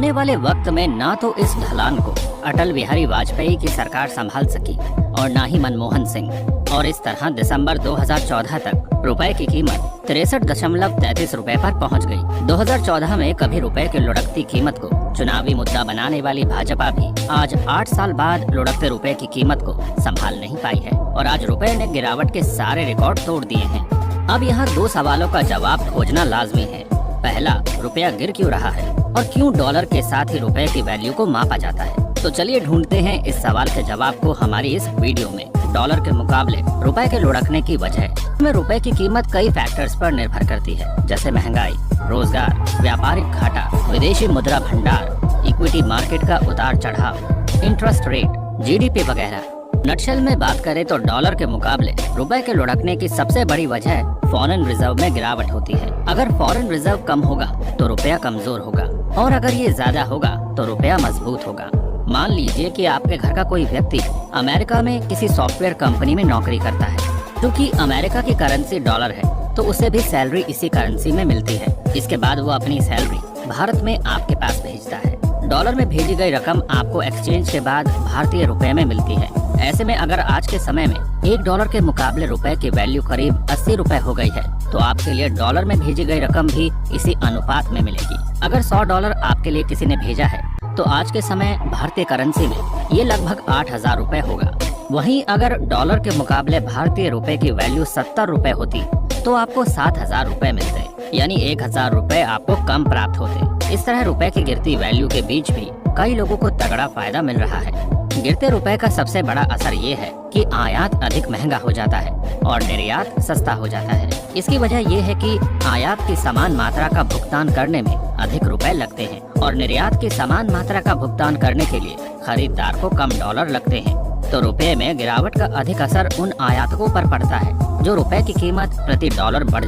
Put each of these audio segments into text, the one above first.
आने वाले वक्त में ना तो इस ढलान को अटल बिहारी वाजपेयी की सरकार संभाल सकी और ना ही मनमोहन सिंह, और इस तरह दिसंबर 2014 तक रुपए की कीमत 63.33 रुपए पर पहुंच गई। 2014 में कभी रुपए की लुढ़कती कीमत को चुनावी मुद्दा बनाने वाली भाजपा भी आज 8 साल बाद लुढ़कते रुपए की कीमत को संभाल नहीं पाई है और आज रुपए ने गिरावट के सारे रिकॉर्ड तोड़ दिए हैं। अब यहाँ 2 सवालों का जवाब खोजना लाजमी है। पहला, रुपया गिर क्यों रहा है और क्यों डॉलर के साथ ही रुपए की वैल्यू को मापा जाता है? तो चलिए ढूंढते हैं इस सवाल के जवाब को हमारी इस वीडियो में। डॉलर के मुकाबले रुपए के लुढ़कने की वजह में रुपए की कीमत कई फैक्टर्स पर निर्भर करती है, जैसे महंगाई, रोजगार, व्यापारिक घाटा, विदेशी मुद्रा भंडार, इक्विटी मार्केट का उतार चढ़ाव, इंटरेस्ट रेट, जीडीपी वगैरह। नटशेल में बात करें तो डॉलर के मुकाबले रुपए के लुढ़कने की सबसे बड़ी वजह फॉरेन रिजर्व में गिरावट होती है। अगर फॉरेन रिजर्व कम होगा तो रुपया कमजोर होगा और अगर ये ज्यादा होगा तो रुपया मजबूत होगा। मान लीजिए कि आपके घर का कोई व्यक्ति अमेरिका में किसी सॉफ्टवेयर कंपनी में नौकरी करता है। क्योंकि अमेरिका की करेंसी डॉलर है तो उसे भी सैलरी इसी करेंसी में मिलती है। इसके बाद वो अपनी सैलरी भारत में आपके पास भेजता है। डॉलर में भेजी गई रकम आपको एक्सचेंज के बाद भारतीय रुपए में मिलती है। ऐसे में अगर आज के समय में $1 के मुकाबले रुपए की वैल्यू करीब 80 रुपए हो गई है तो आपके लिए डॉलर में भेजी गई रकम भी इसी अनुपात में मिलेगी। अगर $100 आपके लिए किसी ने भेजा है तो आज के समय भारतीय करेंसी में ये लगभग 8,000 रुपए होगा। वहीं अगर डॉलर के मुकाबले भारतीय रुपए की वैल्यू 70 रुपए होती तो आपको 7,000 रुपए मिलते, यानी 1,000 रुपए आपको कम प्राप्त होते। इस तरह रुपए की गिरती वैल्यू के बीच भी कई लोगों को तगड़ा फायदा मिल रहा है। गिरते रुपए का सबसे बड़ा असर ये है कि आयात अधिक महंगा हो जाता है और निर्यात सस्ता हो जाता है। इसकी वजह ये है कि आयात की समान मात्रा का भुगतान करने में अधिक रुपए लगते हैं और निर्यात की समान मात्रा का भुगतान करने के लिए खरीदार को कम डॉलर लगते हैं। तो रुपए में गिरावट का अधिक असर उन आयातकों पर पड़ता है जो रुपए की कीमत प्रति डॉलर बढ़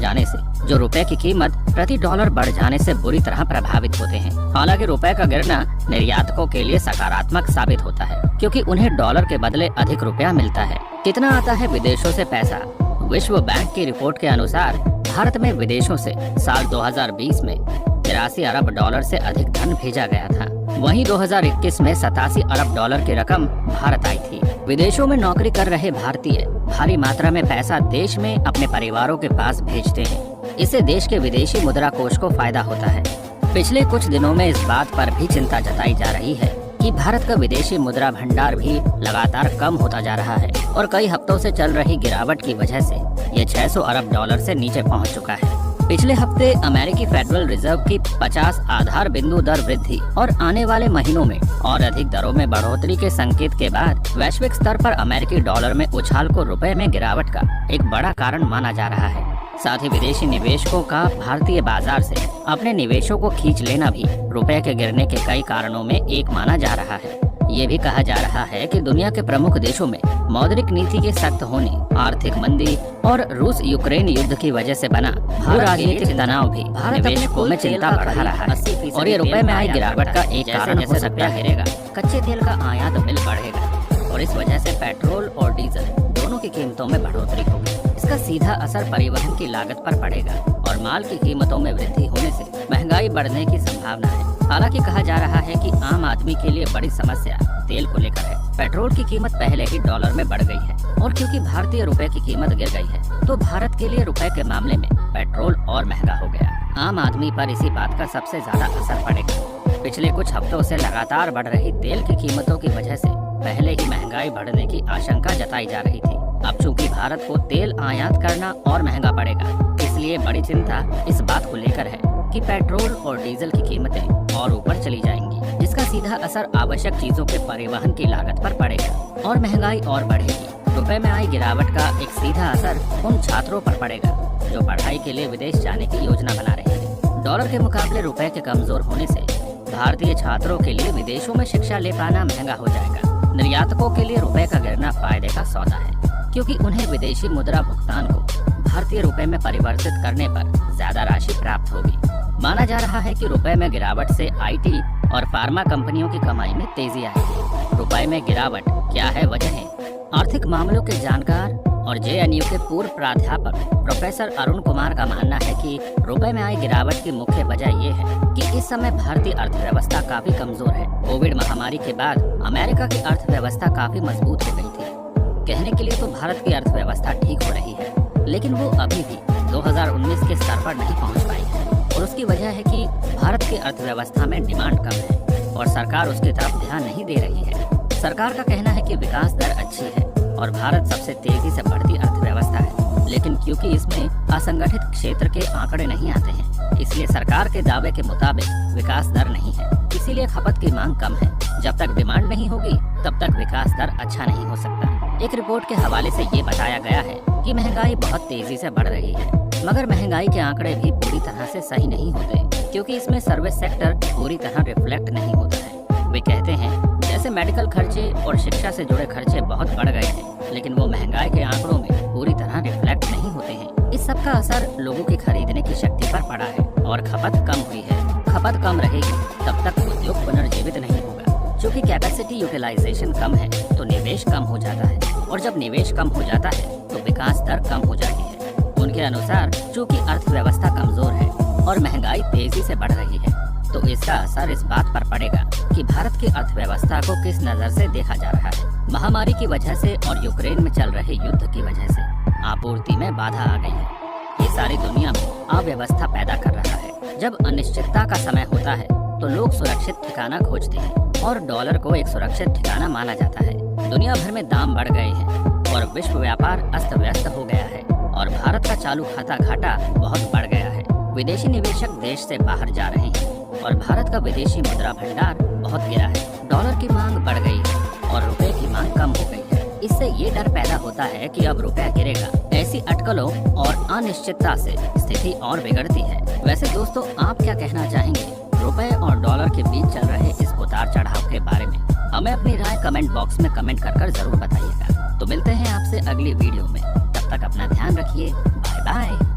जाने से बुरी तरह प्रभावित होते हैं। हालांकि रुपए का गिरना निर्यातकों के लिए सकारात्मक साबित होता है क्योंकि उन्हें डॉलर के बदले अधिक रुपया मिलता है। कितना आता है विदेशों से पैसा? विश्व बैंक की रिपोर्ट के अनुसार भारत में विदेशों से साल 2020 में 83 अरब डॉलर से अधिक धन भेजा गया था। वहीं 2021 में 87 अरब डॉलर की रकम भारत आई थी। विदेशों में नौकरी कर रहे भारतीय भारी मात्रा में पैसा देश में अपने परिवारों के पास भेजते हैं। इससे देश के विदेशी मुद्रा कोष को फायदा होता है। पिछले कुछ दिनों में इस बात पर भी चिंता जताई जा रही है कि भारत का विदेशी मुद्रा भंडार भी लगातार कम होता जा रहा है और कई हफ्तों से चल रही गिरावट की वजह से ये 600 अरब डॉलर से नीचे पहुंच चुका है। पिछले हफ्ते अमेरिकी फेडरल रिजर्व की 50 आधार बिंदु दर वृद्धि और आने वाले महीनों में और अधिक दरों में बढ़ोतरी के संकेत के बाद वैश्विक स्तर पर अमेरिकी डॉलर में उछाल को रुपए में गिरावट का एक बड़ा कारण माना जा रहा है। साथ ही विदेशी निवेशकों का भारतीय बाजार से अपने निवेशों को खींच लेना भी रुपए के गिरने के कई कारणों में एक माना जा रहा है। ये भी कहा जा रहा है कि दुनिया के प्रमुख देशों में मौद्रिक नीति के सख्त होने, आर्थिक मंदी और रूस यूक्रेन युद्ध की वजह से बना राजनीतिक तनाव भी निवेशकों में चिंता बढ़ा रहा है और ये रुपए में आई गिरावट का एक कारण हो सकता है। कच्चे तेल का आयात बिल बढ़ेगा और इस वजह से पेट्रोल और डीजल दोनों की कीमतों में बढ़ोतरी होगी। इसका सीधा असर परिवहन की लागत पर पड़ेगा और माल की कीमतों में वृद्धि होने से महंगाई बढ़ने की संभावना है। हालांकि कहा जा रहा है कि आम आदमी के लिए बड़ी समस्या तेल को लेकर है। पेट्रोल की कीमत पहले ही डॉलर में बढ़ गई है और क्योंकि भारतीय रुपए की कीमत गिर गई है तो भारत के लिए रुपए के मामले में पेट्रोल और महंगा हो गया। आम आदमी पर इसी बात का सबसे ज्यादा असर पड़ेगा। पिछले कुछ हफ्तों से लगातार बढ़ रही तेल की कीमतों की वजह से पहले ही महंगाई बढ़ने की आशंका जताई जा रही थी। अब चूंकि भारत को तेल आयात करना और महंगा पड़ेगा, इसलिए बड़ी चिंता इस बात को लेकर है कि पेट्रोल और डीजल की कीमतें और ऊपर चली जाएंगी, जिसका सीधा असर आवश्यक चीजों के परिवहन की लागत पर पड़ेगा और महंगाई और बढ़ेगी। रुपए में आई गिरावट का एक सीधा असर उन छात्रों पर पड़ेगा जो पढ़ाई के लिए विदेश जाने की योजना बना रहे हैं। डॉलर के मुकाबले रुपए के कमजोर होने से भारतीय छात्रों के लिए विदेशों में शिक्षा ले पाना महंगा हो जाएगा। निर्यातकों के लिए रुपए का गिरना फायदे का सौदा है क्योंकि उन्हें विदेशी मुद्रा भुगतान को भारतीय रुपए में परिवर्तित करने पर ज्यादा राशि प्राप्त होगी। माना जा रहा है कि रुपए में गिरावट से आईटी और फार्मा कंपनियों की कमाई में तेजी आएगी। रुपए में गिरावट क्या है वजह है? आर्थिक मामलों के जानकार और JNU के पूर्व प्राध्यापक प्रोफेसर अरुण कुमार का मानना है कि रुपए में आई गिरावट की मुख्य वजह ये है कि इस समय भारतीय अर्थव्यवस्था काफी कमजोर है। कोविड महामारी के बाद अमेरिका की अर्थव्यवस्था काफी मजबूत हो गई थी। कहने के लिए तो भारत की अर्थव्यवस्था ठीक हो रही है, लेकिन वो अभी भी 2019 के स्तर पर नहीं पहुंच पाई है। और उसकी वजह है कि भारत की अर्थव्यवस्था में डिमांड कम है और सरकार उसकी तरफ ध्यान नहीं दे रही है। सरकार का कहना है कि विकास दर अच्छी है और भारत सबसे तेजी से बढ़ती अर्थव्यवस्था है, लेकिन क्योंकि इसमें असंगठित क्षेत्र के आंकड़े नहीं आते हैं, इसलिए सरकार के दावे के मुताबिक विकास दर नहीं है। इसीलिए खपत की मांग कम है। जब तक डिमांड नहीं होगी तब तक विकास दर अच्छा नहीं हो सकता। एक रिपोर्ट के हवाले से ये बताया गया है कि महंगाई बहुत तेजी से बढ़ रही है, मगर महंगाई के आंकड़े भी पूरी तरह से सही नहीं होते, क्योंकि इसमें सर्विस सेक्टर पूरी तरह रिफ्लेक्ट नहीं होता है। वे कहते हैं जैसे मेडिकल खर्चे और शिक्षा से जुड़े खर्चे बहुत बढ़ गए हैं, लेकिन वो महंगाई के आंकड़ों में पूरी तरह रिफ्लेक्ट नहीं होते हैं। इस सब का असर लोगों की खरीदने की शक्ति पर पड़ा है और खपत कम हुई है। खपत कम रहेगी तब तक उद्योग पुनर्जीवित नहीं होगा। चूँकि कैपेसिटी यूटिलाइजेशन कम है तो निवेश कम हो जाता है, और जब निवेश कम हो जाता है तो विकास दर कम हो जाती है। उनके अनुसार चूँकि अर्थव्यवस्था कमजोर है और महंगाई तेजी से बढ़ रही है, तो इसका असर इस बात पर पड़ेगा कि भारत की अर्थव्यवस्था को किस नजर से देखा जा रहा है। महामारी की वजह से और यूक्रेन में चल रहे युद्ध की वजह से आपूर्ति में बाधा आ गई है। ये सारी दुनिया में अव्यवस्था पैदा कर रहा है। जब अनिश्चितता का समय होता है तो लोग सुरक्षित ठिकाना खोजते हैं और डॉलर को एक सुरक्षित ठिकाना माना जाता है। दुनिया भर में दाम बढ़ गए हैं और विश्व व्यापार अस्त व्यस्त हो गया है और भारत का चालू खाता घाटा बहुत बढ़ गया है। विदेशी निवेशक देश से बाहर जा रहे हैं और भारत का विदेशी मुद्रा भंडार बहुत गिरा है। डॉलर की मांग बढ़ गई है और रुपए की मांग कम हो गई है। इससे ये डर पैदा होता है कि अब रुपया गिरेगा। ऐसी अटकलों और अनिश्चितता से स्थिति और बिगड़ती है। वैसे दोस्तों, आप क्या कहना चाहेंगे रुपए और डॉलर के बीच चल रहे इस उतार चढ़ाव के बारे में? हमें अपनी राय कमेंट बॉक्स में कमेंट कर जरूर बताइएगा। तो मिलते हैं आपसे अगली वीडियो में। तब तक अपना ध्यान रखिए। Bye bye.